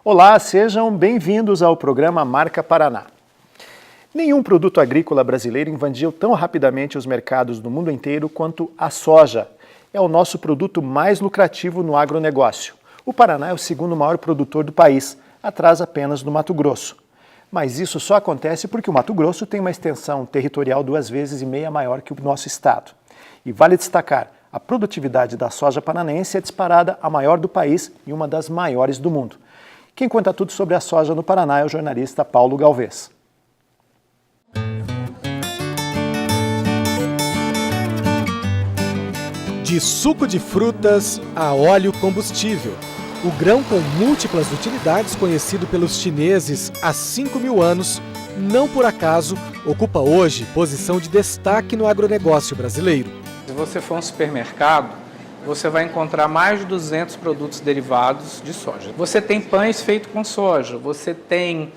Olá, sejam bem-vindos ao programa Marca Paraná. Nenhum produto agrícola brasileiro invadiu tão rapidamente os mercados do mundo inteiro quanto a soja. É o nosso produto mais lucrativo no agronegócio. O Paraná é o segundo maior produtor do país, atrás apenas do Mato Grosso. Mas isso só acontece porque o Mato Grosso tem uma extensão territorial 2,5 vezes maior que o nosso estado. E vale destacar, a produtividade da soja paranaense é disparada a maior do país e uma das maiores do mundo. Quem conta tudo sobre a soja no Paraná é o jornalista Paulo Galvez. De suco de frutas a óleo combustível. O grão com múltiplas utilidades, conhecido pelos chineses há 5.000 anos, não por acaso ocupa hoje posição de destaque no agronegócio brasileiro. Se você for a um supermercado, você vai encontrar mais de 200 produtos derivados de soja. Você tem pães feitos com soja, você tem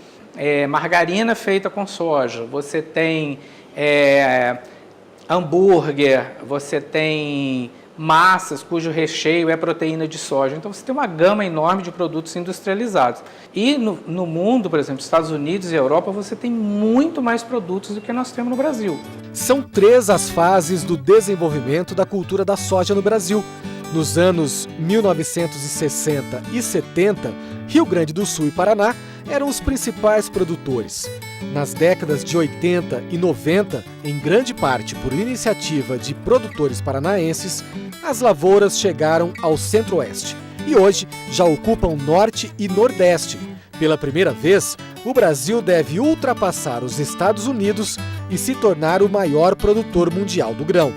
margarina feita com soja, você tem hambúrguer, você tem massas cujo recheio é proteína de soja. Então você tem uma gama enorme de produtos industrializados. E no mundo, por exemplo, Estados Unidos e Europa, você tem muito mais produtos do que nós temos no Brasil. São 3 as fases do desenvolvimento da cultura da soja no Brasil. Nos anos 1960 e 70, Rio Grande do Sul e Paraná eram os principais produtores. Nas décadas de 80 e 90, em grande parte por iniciativa de produtores paranaenses, as lavouras chegaram ao Centro-Oeste e hoje já ocupam Norte e Nordeste. Pela primeira vez, o Brasil deve ultrapassar os Estados Unidos e se tornar o maior produtor mundial do grão.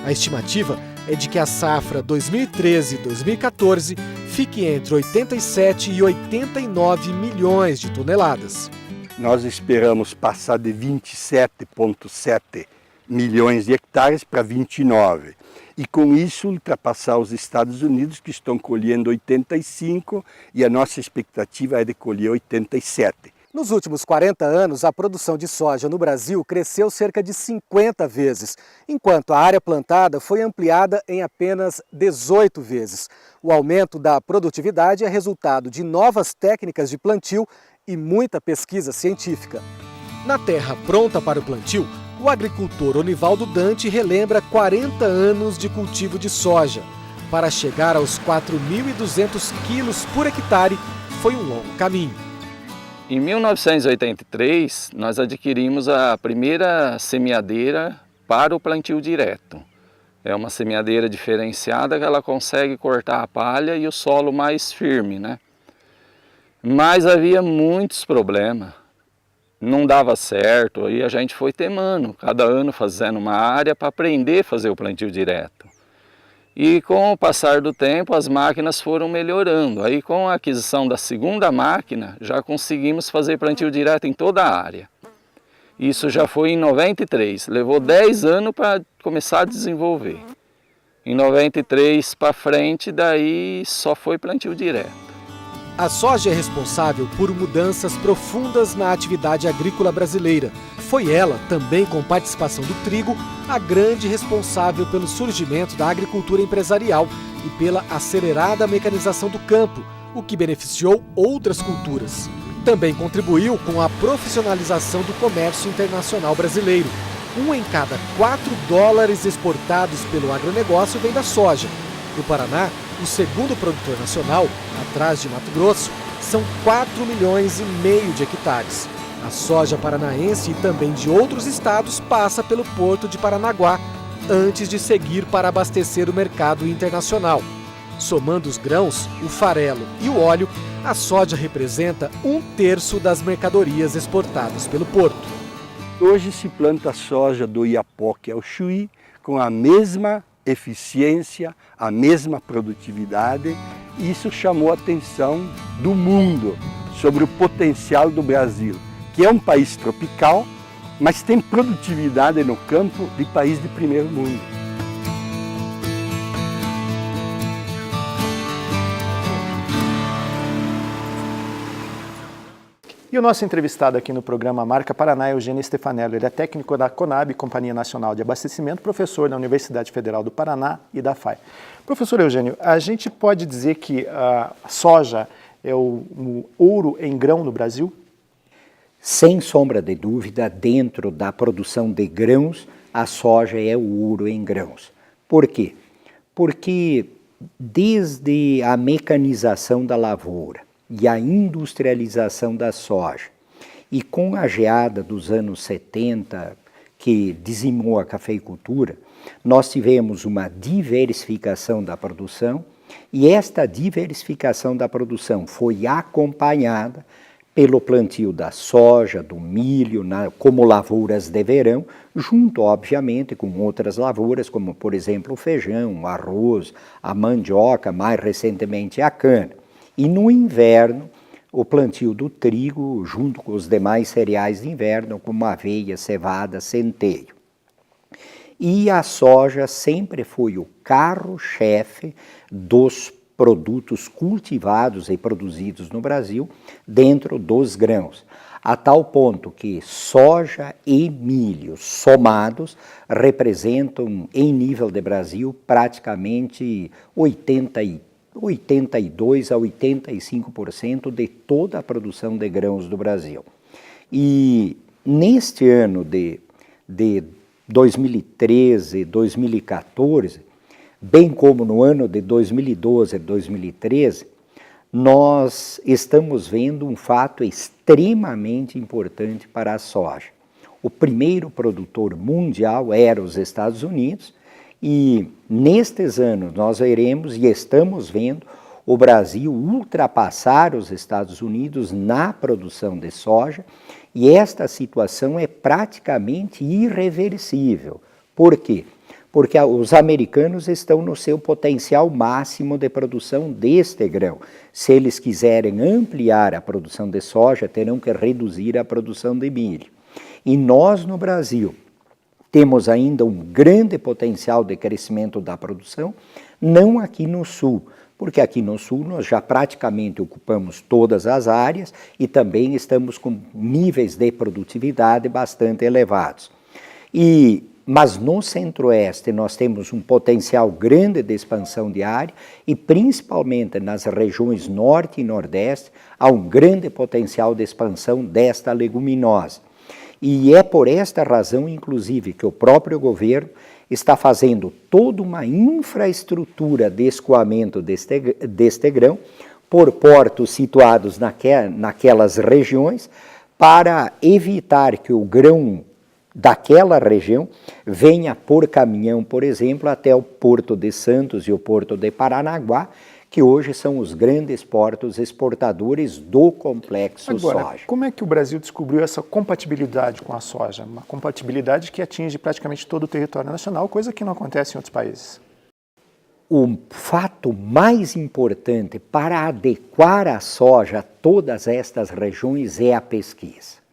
A estimativa é de que a safra 2013-2014 fique entre 87 e 89 milhões de toneladas. Nós esperamos passar de 27,7 milhões de hectares para 29. E com isso ultrapassar os Estados Unidos, que estão colhendo 85, e a nossa expectativa é de colher 87. Nos últimos 40 anos, a produção de soja no Brasil cresceu cerca de 50 vezes, enquanto a área plantada foi ampliada em apenas 18 vezes. O aumento da produtividade é resultado de novas técnicas de plantio e muita pesquisa científica. Na terra pronta para o plantio, o agricultor Onivaldo Dante relembra 40 anos de cultivo de soja. Para chegar aos 4.200 quilos por hectare, foi um longo caminho. Em 1983, nós adquirimos a primeira semeadeira para o plantio direto. É uma semeadeira diferenciada que ela consegue cortar a palha e o solo mais firme, né? Mas havia muitos problemas, não dava certo e a gente foi temando, cada ano fazendo uma área para aprender a fazer o plantio direto. E com o passar do tempo as máquinas foram melhorando, aí com a aquisição da segunda máquina já conseguimos fazer plantio direto em toda a área. Isso já foi em 93, levou 10 anos para começar a desenvolver. Em 93 para frente, daí só foi plantio direto. A soja é responsável por mudanças profundas na atividade agrícola brasileira. Foi ela, também com participação do trigo, a grande responsável pelo surgimento da agricultura empresarial e pela acelerada mecanização do campo, o que beneficiou outras culturas. Também contribuiu com a profissionalização do comércio internacional brasileiro. 1 em cada 4 dólares exportados pelo agronegócio vem da soja. No Paraná, o segundo produtor nacional, atrás de Mato Grosso, são 4,5 milhões de hectares. A soja paranaense e também de outros estados passa pelo porto de Paranaguá, antes de seguir para abastecer o mercado internacional. Somando os grãos, o farelo e o óleo, a soja representa 1/3 das mercadorias exportadas pelo porto. Hoje se planta soja do Iapoque ao Chuí com a mesma eficiência, a mesma produtividade, e isso chamou a atenção do mundo sobre o potencial do Brasil, que é um país tropical, mas tem produtividade no campo de país de primeiro mundo. E o nosso entrevistado aqui no programa Marca Paraná é Eugênio Stefanello. Ele é técnico da Conab, Companhia Nacional de Abastecimento, professor da Universidade Federal do Paraná e da FAI. Professor Eugênio, a gente pode dizer que a soja é o ouro em grão no Brasil? Sem sombra de dúvida, dentro da produção de grãos, a soja é o ouro em grãos. Por quê? Porque desde a mecanização da lavoura e a industrialização da soja, e com a geada dos anos 70, que dizimou a cafeicultura, nós tivemos uma diversificação da produção, e esta diversificação da produção foi acompanhada pelo plantio da soja, do milho, como lavouras de verão, junto, obviamente, com outras lavouras, como, por exemplo, o feijão, o arroz, a mandioca, mais recentemente a cana. E no inverno, o plantio do trigo, junto com os demais cereais de inverno, como aveia, cevada, centeio. E a soja sempre foi o carro-chefe dos produtos cultivados e produzidos no Brasil dentro dos grãos, a tal ponto que soja e milho somados representam, em nível de Brasil, praticamente 82% a 85% de toda a produção de grãos do Brasil. E neste ano de 2013, 2014, bem como no ano de 2012 e 2013, nós estamos vendo um fato extremamente importante para a soja. O primeiro produtor mundial era os Estados Unidos, e nestes anos nós veremos e estamos vendo o Brasil ultrapassar os Estados Unidos na produção de soja, e esta situação é praticamente irreversível. Por quê? Porque os americanos estão no seu potencial máximo de produção deste grão. Se eles quiserem ampliar a produção de soja, terão que reduzir a produção de milho. E nós, no Brasil, temos ainda um grande potencial de crescimento da produção, não aqui no Sul, porque aqui no Sul nós já praticamente ocupamos todas as áreas e também estamos com níveis de produtividade bastante elevados. Mas no Centro-Oeste nós temos um potencial grande de expansão de área, e principalmente nas regiões Norte e Nordeste há um grande potencial de expansão desta leguminosa. E é por esta razão, inclusive, que o próprio governo está fazendo toda uma infraestrutura de escoamento deste grão por portos situados naquelas regiões, para evitar que o grão daquela região venha por caminhão, por exemplo, até o Porto de Santos e o Porto de Paranaguá, que hoje são os grandes portos exportadores do complexo soja. Como é que o Brasil descobriu essa compatibilidade com a soja? Uma compatibilidade que atinge praticamente todo o território nacional, coisa que não acontece em outros países. O fato mais importante para adequar a soja a todas estas regiões é a pesquisa.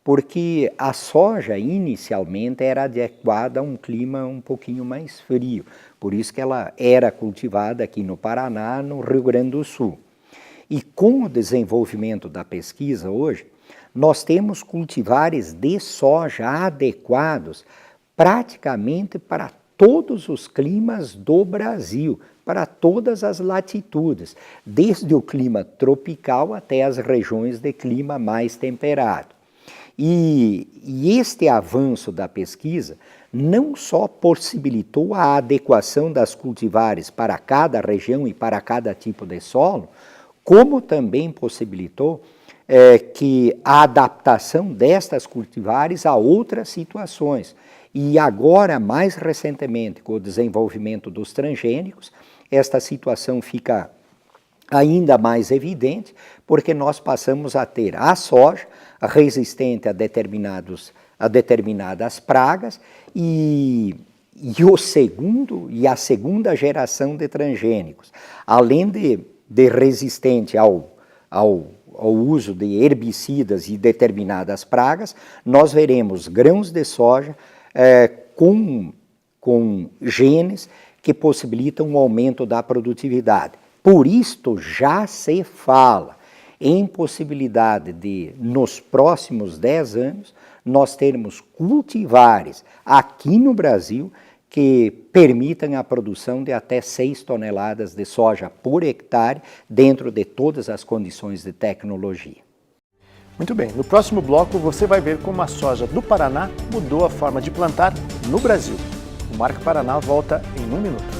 Porque a soja inicialmente era adequada a um clima um pouquinho mais frio, por isso que ela era cultivada aqui no Paraná, no Rio Grande do Sul. E com o desenvolvimento da pesquisa hoje, nós temos cultivares de soja adequados praticamente para todos os climas do Brasil, para todas as latitudes, desde o clima tropical até as regiões de clima mais temperado. E este avanço da pesquisa não só possibilitou a adequação das cultivares para cada região e para cada tipo de solo, como também possibilitou que a adaptação destas cultivares a outras situações. E agora, mais recentemente, com o desenvolvimento dos transgênicos, esta situação fica ainda mais evidente, porque nós passamos a ter a soja resistente a determinadas pragas e a segunda geração de transgênicos, além de resistente ao uso de herbicidas e determinadas pragas, nós veremos grãos de soja com genes que possibilitam um aumento da produtividade. Por isto já se fala em possibilidade de, nos próximos 10 anos, nós termos cultivares aqui no Brasil que permitam a produção de até 6 toneladas de soja por hectare, dentro de todas as condições de tecnologia. Muito bem, no próximo bloco você vai ver como a soja do Paraná mudou a forma de plantar no Brasil. O Marca Paraná volta em 1 minuto.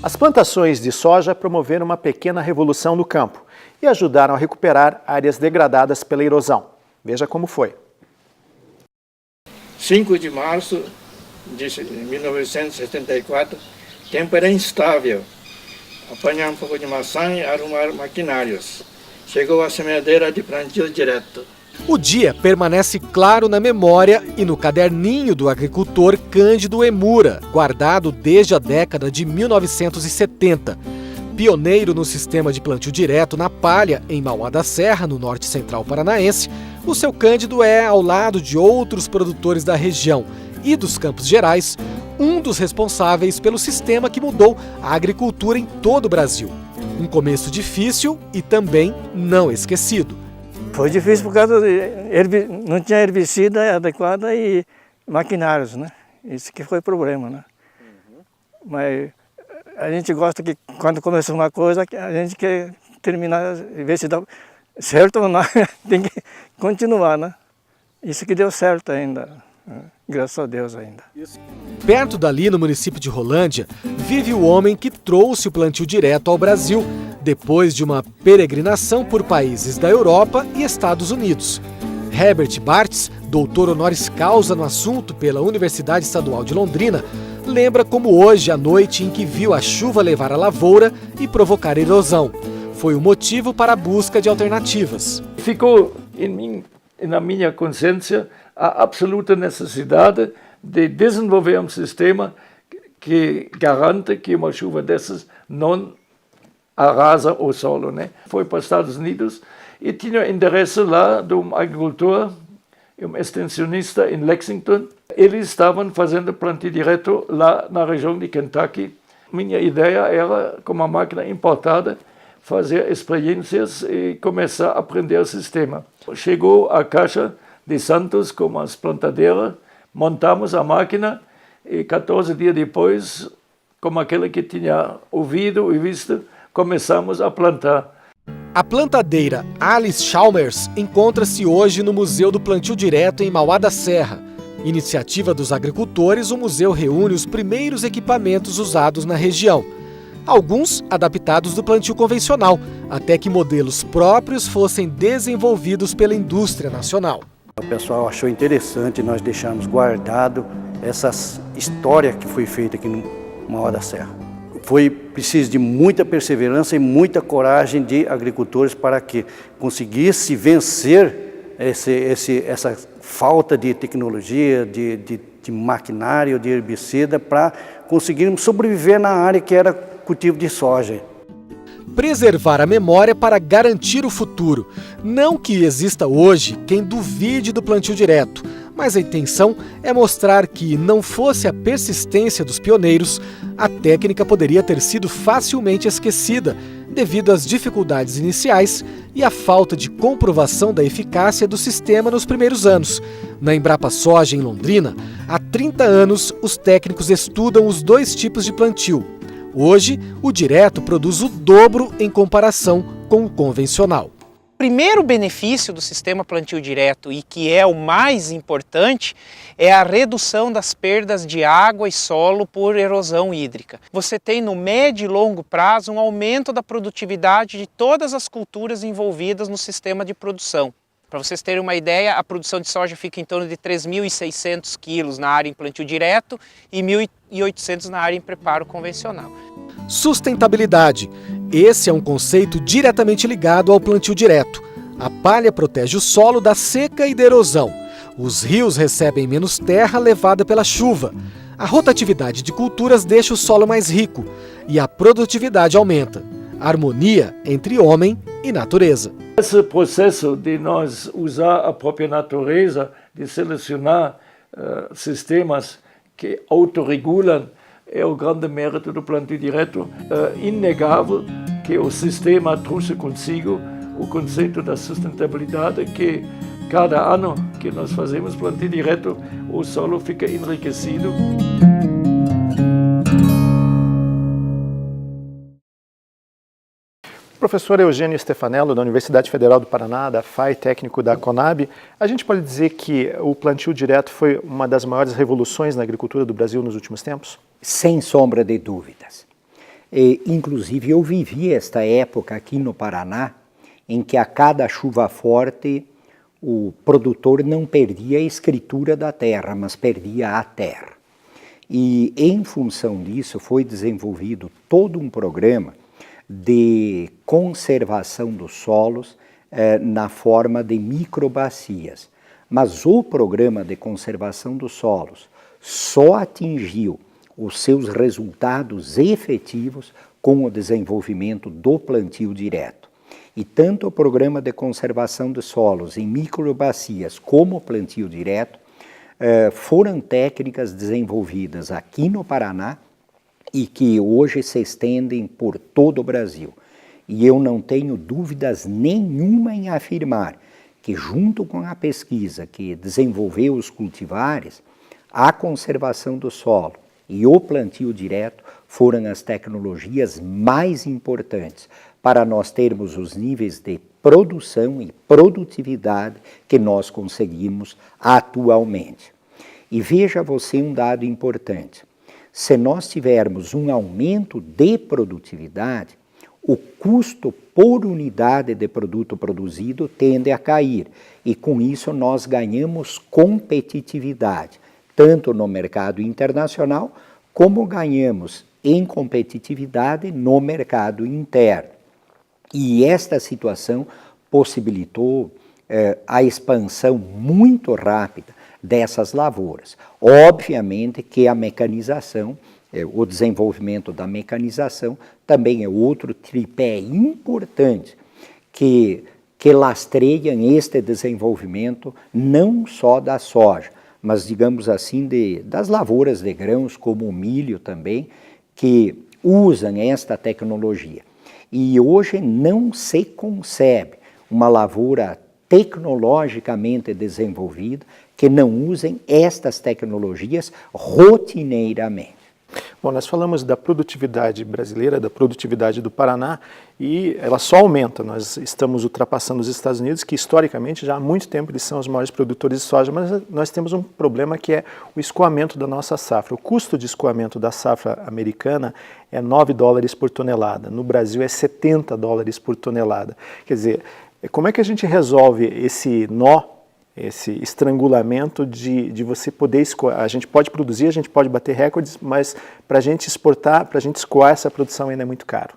As plantações de soja promoveram uma pequena revolução no campo e ajudaram a recuperar áreas degradadas pela erosão. Veja como foi. 5 de março de 1974, o tempo era instável. Apanhar um pouco de maçã e arrumar maquinários. Chegou a semeadeira de plantio direto. O dia permanece claro na memória e no caderninho do agricultor Cândido Emura, guardado desde a década de 1970. Pioneiro no sistema de plantio direto na palha, em Mauá da Serra, no norte central paranaense, o seu Cândido é, ao lado de outros produtores da região e dos Campos Gerais, um dos responsáveis pelo sistema que mudou a agricultura em todo o Brasil. Um começo difícil e também não esquecido. Foi difícil por causa de não tinha herbicida adequada e maquinários, né? Isso que foi o problema, né? Mas a gente gosta que quando começa uma coisa, a gente quer terminar, ver se dá certo ou não, tem que continuar, né? Isso que deu certo ainda, graças a Deus ainda. Perto dali, no município de Rolândia, vive o homem que trouxe o plantio direto ao Brasil, depois de uma peregrinação por países da Europa e Estados Unidos. Herbert Bartz, doutor honoris causa no assunto pela Universidade Estadual de Londrina, lembra como hoje a noite em que viu a chuva levar a lavoura e provocar erosão. Foi o motivo para a busca de alternativas. Ficou na minha consciência a absoluta necessidade de desenvolver um sistema que garante que uma chuva dessas não arrasa o solo, né? Foi para os Estados Unidos e tinha interesse lá de um agricultor, um extensionista em Lexington. Eles estavam fazendo plantio direto lá na região de Kentucky. Minha ideia era, com uma máquina importada, fazer experiências e começar a aprender o sistema. Chegou a Caixa de Santos com as plantadeiras, montamos a máquina e 14 dias depois, como aquele que tinha ouvido e visto, começamos a plantar. A plantadeira Alice Chalmers encontra-se hoje no Museu do Plantio Direto em Mauá da Serra. Iniciativa dos agricultores, o museu reúne os primeiros equipamentos usados na região. Alguns adaptados do plantio convencional, até que modelos próprios fossem desenvolvidos pela indústria nacional. O pessoal achou interessante nós deixarmos guardado essa história que foi feita aqui no Mauá da Serra. Foi preciso de muita perseverança e muita coragem de agricultores para que conseguisse vencer essa falta de tecnologia, de maquinário, de herbicida, para conseguirmos sobreviver na área que era cultivo de soja. Preservar a memória para garantir o futuro. Não que exista hoje quem duvide do plantio direto, mas a intenção é mostrar que, não fosse a persistência dos pioneiros, a técnica poderia ter sido facilmente esquecida devido às dificuldades iniciais e à falta de comprovação da eficácia do sistema nos primeiros anos. Na Embrapa Soja, em Londrina, há 30 anos, os técnicos estudam os dois tipos de plantio: Hoje, o direto produz o dobro em comparação com o convencional. O primeiro benefício do sistema plantio direto, e que é o mais importante, é a redução das perdas de água e solo por erosão hídrica. Você tem no médio e longo prazo um aumento da produtividade de todas as culturas envolvidas no sistema de produção. Para vocês terem uma ideia, a produção de soja fica em torno de 3.600 quilos na área em plantio direto e 1.800 na área em preparo convencional. Sustentabilidade. Esse é um conceito diretamente ligado ao plantio direto. A palha protege o solo da seca e da erosão. Os rios recebem menos terra levada pela chuva. A rotatividade de culturas deixa o solo mais rico e a produtividade aumenta. Harmonia entre homem e natureza. Esse processo de nós usar a própria natureza, de selecionar sistemas que autorregulam, é o grande mérito do plantio direto. É inegável que o sistema trouxe consigo o conceito da sustentabilidade, que cada ano que nós fazemos plantio direto, o solo fica enriquecido. Professor Eugênio Stefanello, da Universidade Federal do Paraná, da FAI, técnico da Conab, a gente pode dizer que o plantio direto foi uma das maiores revoluções na agricultura do Brasil nos últimos tempos? Sem sombra de dúvidas. Inclusive, eu vivi esta época aqui no Paraná, em que a cada chuva forte o produtor não perdia a escritura da terra, mas perdia a terra. E em função disso foi desenvolvido todo um programa de conservação dos solos na forma de microbacias. Mas o programa de conservação dos solos só atingiu os seus resultados efetivos com o desenvolvimento do plantio direto. E tanto o programa de conservação dos solos em microbacias como o plantio direto foram técnicas desenvolvidas aqui no Paraná e que hoje se estendem por todo o Brasil. E eu não tenho dúvidas nenhuma em afirmar que, junto com a pesquisa que desenvolveu os cultivares, a conservação do solo e o plantio direto foram as tecnologias mais importantes para nós termos os níveis de produção e produtividade que nós conseguimos atualmente. E veja você um dado importante. Se nós tivermos um aumento de produtividade, o custo por unidade de produto produzido tende a cair e com isso nós ganhamos competitividade, tanto no mercado internacional como ganhamos em competitividade no mercado interno. E esta situação possibilitou a expansão muito rápida dessas lavouras. Obviamente que a mecanização, o desenvolvimento da mecanização também é outro tripé importante que lastreiam este desenvolvimento não só da soja, mas digamos assim das lavouras de grãos como o milho também, que usam esta tecnologia. E hoje não se concebe uma lavoura tecnologicamente desenvolvida que não usem estas tecnologias rotineiramente. Bom, nós falamos da produtividade brasileira, da produtividade do Paraná, e ela só aumenta. Nós estamos ultrapassando os Estados Unidos, que historicamente já há muito tempo eles são os maiores produtores de soja, mas nós temos um problema que é o escoamento da nossa safra. O custo de escoamento da safra americana é $9 por tonelada, no Brasil é $70 por tonelada. Quer dizer, como é que a gente resolve esse nó, esse estrangulamento de você poder escoar? A gente pode produzir, a gente pode bater recordes, mas para a gente exportar, para a gente escoar essa produção ainda é muito caro.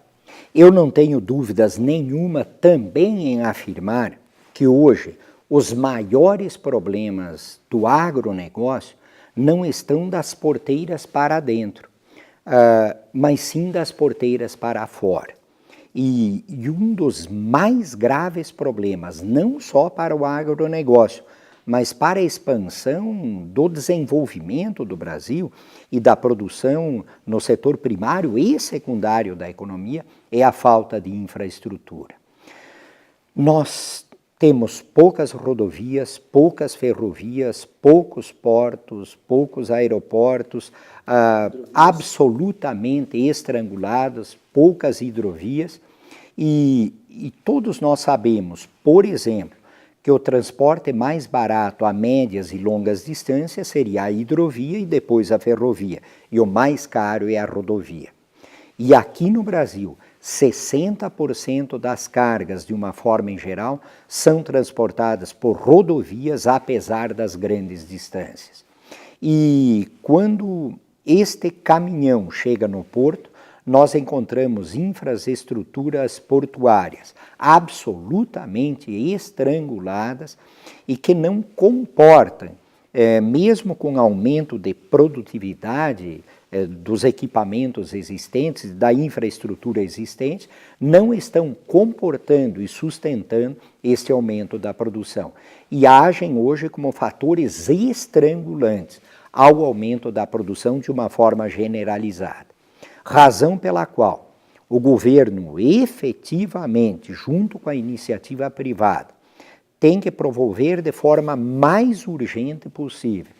Eu não tenho dúvidas nenhuma também em afirmar que hoje os maiores problemas do agronegócio não estão das porteiras para dentro, mas sim das porteiras para fora. E um dos mais graves problemas, não só para o agronegócio, mas para a expansão do desenvolvimento do Brasil e da produção no setor primário e secundário da economia, é a falta de infraestrutura. Nós temos poucas rodovias, poucas ferrovias, poucos portos, poucos aeroportos, absolutamente estrangulados, poucas hidrovias, e todos nós sabemos, por exemplo, que o transporte mais barato a médias e longas distâncias seria a hidrovia e depois a ferrovia, e o mais caro é a rodovia. E aqui no Brasil, 60% das cargas, de uma forma em geral, são transportadas por rodovias, apesar das grandes distâncias. E quando este caminhão chega no porto, nós encontramos infraestruturas portuárias absolutamente estranguladas e que não comportam, mesmo com aumento de produtividade dos equipamentos existentes, da infraestrutura existente, não estão comportando e sustentando este aumento da produção. E agem hoje como fatores estrangulantes ao aumento da produção de uma forma generalizada. Razão pela qual o governo efetivamente, junto com a iniciativa privada, tem que promover de forma mais urgente possível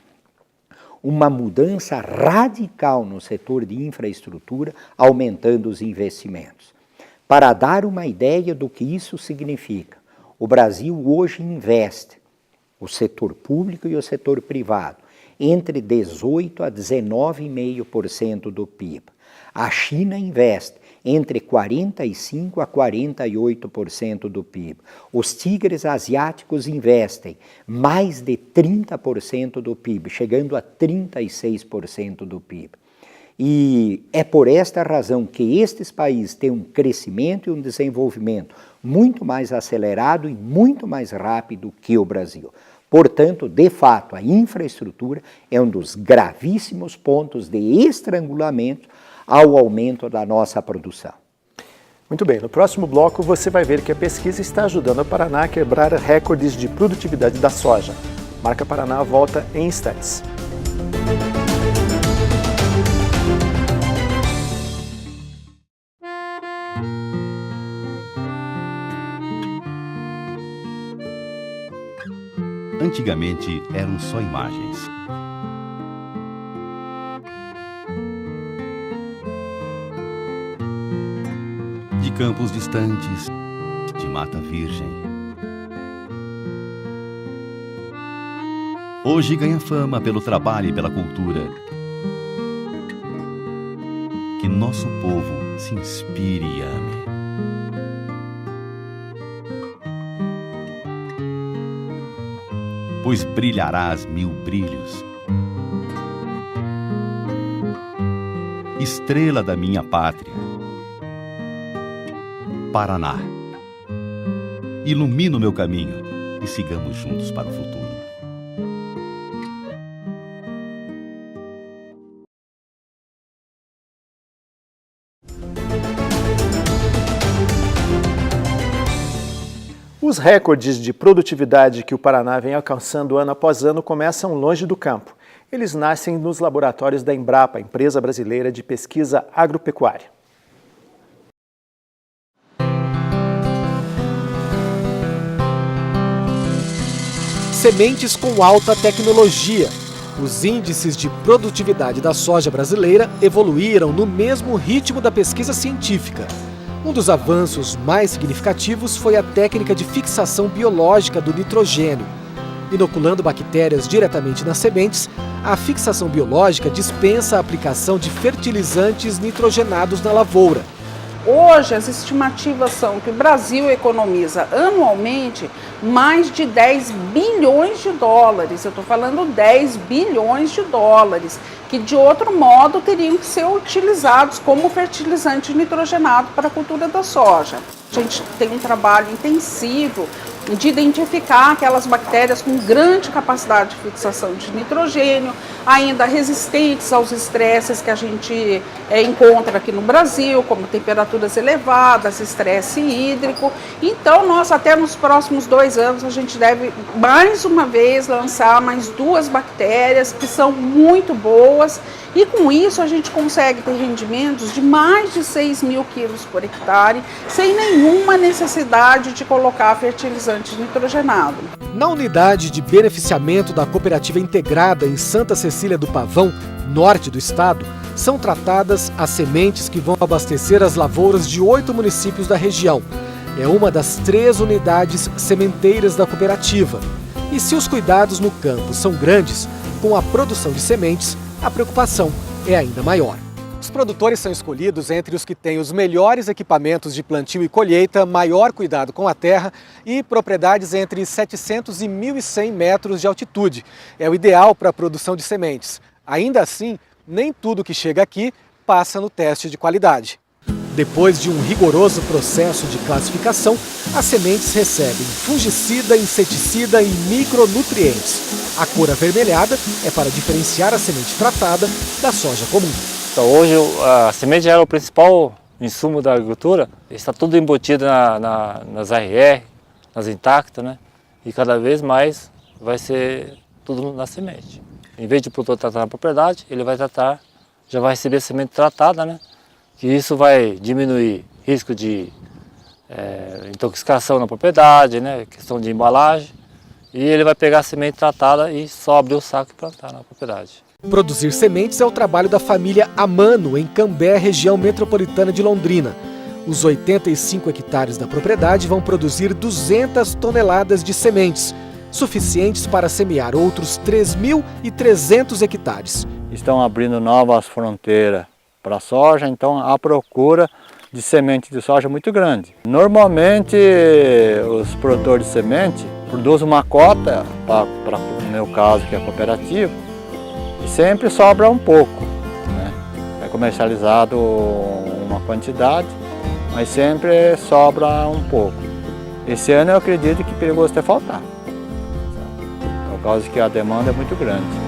uma mudança radical no setor de infraestrutura, aumentando os investimentos. Para dar uma ideia do que isso significa, o Brasil hoje investe, o setor público e o setor privado, entre 18% a 19,5% do PIB. A China investe entre 45% a 48% do PIB. Os tigres asiáticos investem mais de 30% do PIB, chegando a 36% do PIB. E é por esta razão que estes países têm um crescimento e um desenvolvimento muito mais acelerado e muito mais rápido que o Brasil. Portanto, de fato, a infraestrutura é um dos gravíssimos pontos de estrangulamento ao aumento da nossa produção. Muito bem, no próximo bloco você vai ver que a pesquisa está ajudando o Paraná a quebrar recordes de produtividade da soja. Marca Paraná volta em instantes. Antigamente eram só imagens. De campos distantes, de mata virgem. Hoje ganha fama pelo trabalho e pela cultura. Que nosso povo se inspire e ame. Pois brilharás mil brilhos. Estrela da minha pátria, Paraná. Ilumina o meu caminho e sigamos juntos para o futuro. Os recordes de produtividade que o Paraná vem alcançando ano após ano começam longe do campo. Eles nascem nos laboratórios da Embrapa, empresa brasileira de pesquisa agropecuária. Sementes com alta tecnologia. Os índices de produtividade da soja brasileira evoluíram no mesmo ritmo da pesquisa científica. Um dos avanços mais significativos foi a técnica de fixação biológica do nitrogênio. Inoculando bactérias diretamente nas sementes, a fixação biológica dispensa a aplicação de fertilizantes nitrogenados na lavoura. Hoje, as estimativas são que o Brasil economiza anualmente mais de 10 bilhões de dólares. Eu estou falando 10 bilhões de dólares, que de outro modo teriam que ser utilizados como fertilizante nitrogenado para a cultura da soja. A gente tem um trabalho intensivo de identificar aquelas bactérias com grande capacidade de fixação de nitrogênio, ainda resistentes aos estresses que a gente encontra aqui no Brasil, como temperaturas elevadas, estresse hídrico. Então, nós até nos próximos 2 anos, a gente deve mais uma vez lançar mais 2 bactérias que são muito boas, e com isso a gente consegue ter rendimentos de mais de 6 mil quilos por hectare, sem nenhuma necessidade de colocar fertilizante fertilizante nitrogenado. Na unidade de beneficiamento da Cooperativa Integrada em Santa Cecília do Pavão, norte do estado, são tratadas as sementes que vão abastecer as lavouras de 8 municípios da região. É uma das 3 unidades sementeiras da cooperativa. E se os cuidados no campo são grandes, com a produção de sementes, a preocupação é ainda maior. Os produtores são escolhidos entre os que têm os melhores equipamentos de plantio e colheita, maior cuidado com a terra e propriedades entre 700 e 1.100 metros de altitude. É o ideal para a produção de sementes. Ainda assim, nem tudo que chega aqui passa no teste de qualidade. Depois de um rigoroso processo de classificação, as sementes recebem fungicida, inseticida e micronutrientes. A cor avermelhada é para diferenciar a semente tratada da soja comum. Então, hoje a semente era o principal insumo da agricultura, está tudo embutido nas ARR, nas intactas, né? E cada vez mais vai ser tudo na semente. Em vez de o produtor tratar na propriedade, ele vai tratar, já vai receber semente tratada, né? Que isso vai diminuir risco de intoxicação na propriedade, né? Questão de embalagem, e ele vai pegar a semente tratada e só abrir o saco e plantar na propriedade. Produzir sementes é o trabalho da família Amano, em Cambé, região metropolitana de Londrina. Os 85 hectares da propriedade vão produzir 200 toneladas de sementes, suficientes para semear outros 3.300 hectares. Estão abrindo novas fronteiras para a soja, então a procura de semente de soja é muito grande. Normalmente os produtores de semente produzem uma cota, para no meu caso que é cooperativa, e sempre sobra um pouco, né? É comercializado uma quantidade, mas sempre sobra um pouco. Esse ano eu acredito que é perigoso até faltar, por causa que a demanda é muito grande.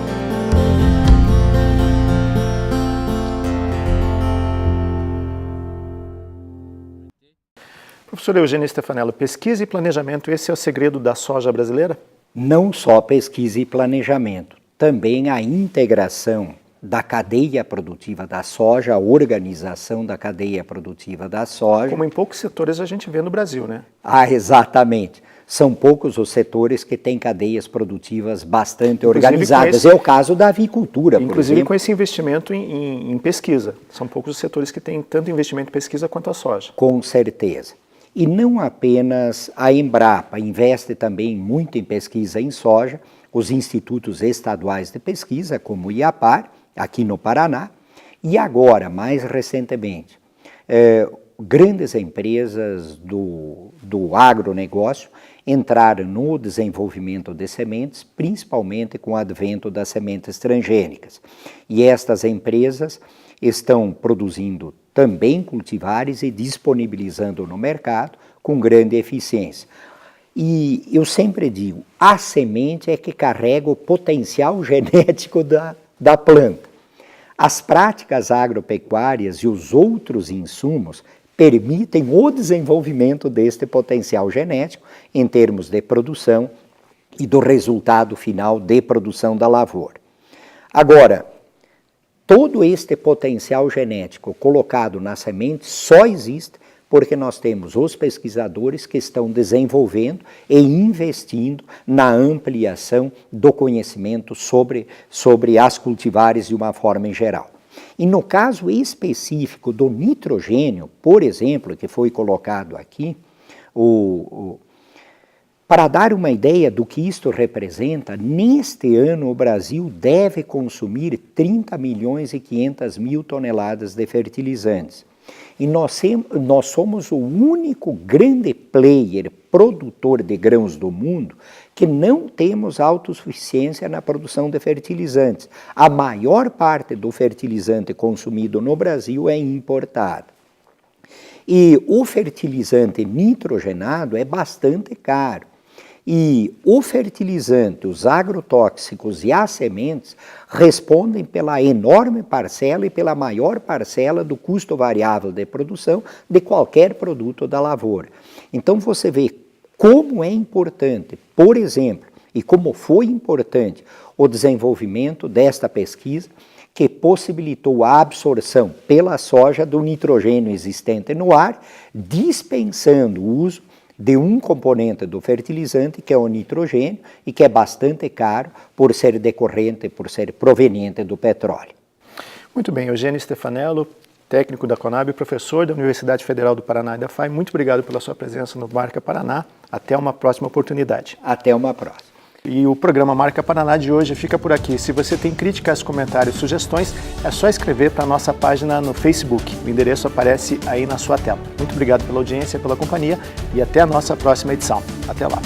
Professor Eugênio Stefanello, pesquisa e planejamento, esse é o segredo da soja brasileira? Não só pesquisa e planejamento, também a integração da cadeia produtiva da soja, a organização da cadeia produtiva da soja. Como em poucos setores a gente vê no Brasil, né? Ah, exatamente. São poucos os setores que têm cadeias produtivas bastante organizadas. É o caso da avicultura, por exemplo. Inclusive com esse investimento em pesquisa. São poucos os setores que têm tanto investimento em pesquisa quanto a soja. Com certeza. E não apenas a Embrapa investe também muito em pesquisa em soja, os institutos estaduais de pesquisa, como o IAPAR, aqui no Paraná, e agora, mais recentemente, grandes empresas do agronegócio entraram no desenvolvimento de sementes, principalmente com o advento das sementes transgênicas. E estas empresas estão produzindo também cultivares e disponibilizando no mercado com grande eficiência. E eu sempre digo, a semente é que carrega o potencial genético da planta. As práticas agropecuárias e os outros insumos permitem o desenvolvimento deste potencial genético em termos de produção e do resultado final de produção da lavoura. Agora, todo este potencial genético colocado na semente só existe porque nós temos os pesquisadores que estão desenvolvendo e investindo na ampliação do conhecimento sobre as cultivares de uma forma em geral. E no caso específico do nitrogênio, por exemplo, que foi colocado aqui, para dar uma ideia do que isto representa, neste ano o Brasil deve consumir 30 milhões e 500 mil toneladas de fertilizantes. E nós somos o único grande player produtor de grãos do mundo que não temos autossuficiência na produção de fertilizantes. A maior parte do fertilizante consumido no Brasil é importado. E o fertilizante nitrogenado é bastante caro. E o fertilizante, os agrotóxicos e as sementes respondem pela enorme parcela e pela maior parcela do custo variável de produção de qualquer produto da lavoura. Então você vê como é importante, por exemplo, e como foi importante o desenvolvimento desta pesquisa que possibilitou a absorção pela soja do nitrogênio existente no ar, dispensando o uso de um componente do fertilizante, que é o nitrogênio, e que é bastante caro por ser decorrente, por ser proveniente do petróleo. Muito bem, Eugênio Stefanello, técnico da Conab e professor da Universidade Federal do Paraná e da FAI, muito obrigado pela sua presença no Marca Paraná. Até uma próxima oportunidade. Até uma próxima. E o programa Marca Paraná de hoje fica por aqui. Se você tem críticas, comentários, sugestões, é só escrever para a nossa página no Facebook. O endereço aparece aí na sua tela. Muito obrigado pela audiência, pela companhia e até a nossa próxima edição. Até lá.